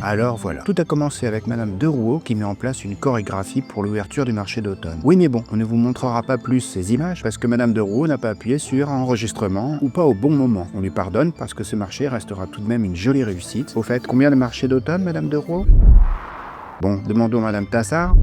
Alors voilà, tout a commencé avec Madame Derouault qui met en place une chorégraphie pour l'ouverture du marché d'automne. Oui mais bon, on ne vous montrera pas plus ces images parce que Madame Derouault n'a pas appuyé sur enregistrement ou pas au bon moment. On lui pardonne parce que ce marché restera tout de même une jolie réussite. Au fait, combien de marchés d'automne, Madame Derouault? Bon, demandons à Madame Tassard.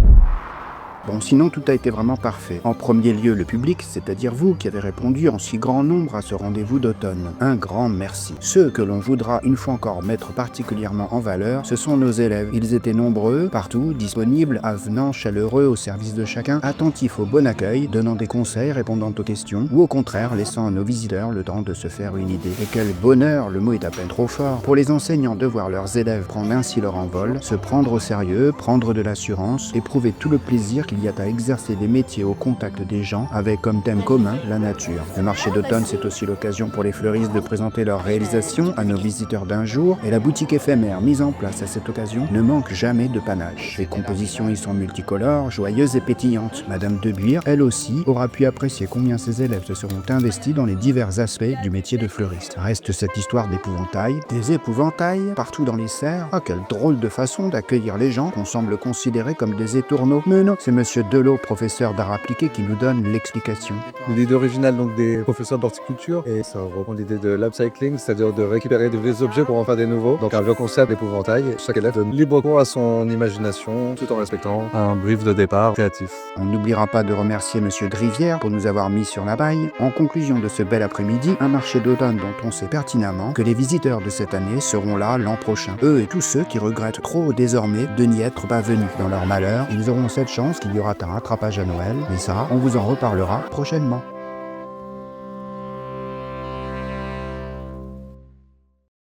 Bon, sinon tout a été vraiment parfait. En premier lieu, le public, c'est-à-dire vous qui avez répondu en si grand nombre à ce rendez-vous d'automne. Un grand merci. Ceux que l'on voudra une fois encore mettre particulièrement en valeur, ce sont nos élèves. Ils étaient nombreux, partout, disponibles, avenants, chaleureux au service de chacun, attentifs au bon accueil, donnant des conseils, répondant aux questions, ou au contraire, laissant à nos visiteurs le temps de se faire une idée. Et quel bonheur, le mot est à peine trop fort, pour les enseignants de voir leurs élèves prendre ainsi leur envol, se prendre au sérieux, prendre de l'assurance, éprouver tout le plaisir qu'il y a à exercer des métiers au contact des gens avec comme thème commun la nature. Le marché d'automne, c'est aussi l'occasion pour les fleuristes de présenter leurs réalisations à nos visiteurs d'un jour et la boutique éphémère mise en place à cette occasion ne manque jamais de panache. Les compositions y sont multicolores, joyeuses et pétillantes. Madame Debuire, elle aussi, aura pu apprécier combien ses élèves se seront investis dans les divers aspects du métier de fleuriste. Reste cette histoire d'épouvantail. Des épouvantails partout dans les serres. Ah, quelle drôle de façon d'accueillir les gens qu'on semble considérer comme des étourneaux. Mais non, c'est Monsieur Delot, professeur d'art appliqué, qui nous donne l'explication. L'idée originale donc des professeurs d'horticulture, et ça reprend l'idée de l'upcycling, c'est-à-dire de récupérer des vieux objets pour en faire des nouveaux. Donc un vieux concept d'épouvantail. Chaque élève donne libre cours à son imagination tout en respectant un brief de départ créatif. On n'oubliera pas de remercier Monsieur Drivière pour nous avoir mis sur la paille. En conclusion de ce bel après-midi, un marché d'automne dont on sait pertinemment que les visiteurs de cette année seront là l'an prochain. Eux et tous ceux qui regrettent trop désormais de n'y être pas venus. Dans leur malheur, ils auront cette chance qu'il y aura un rattrapage à Noël, mais ça, on vous en reparlera prochainement.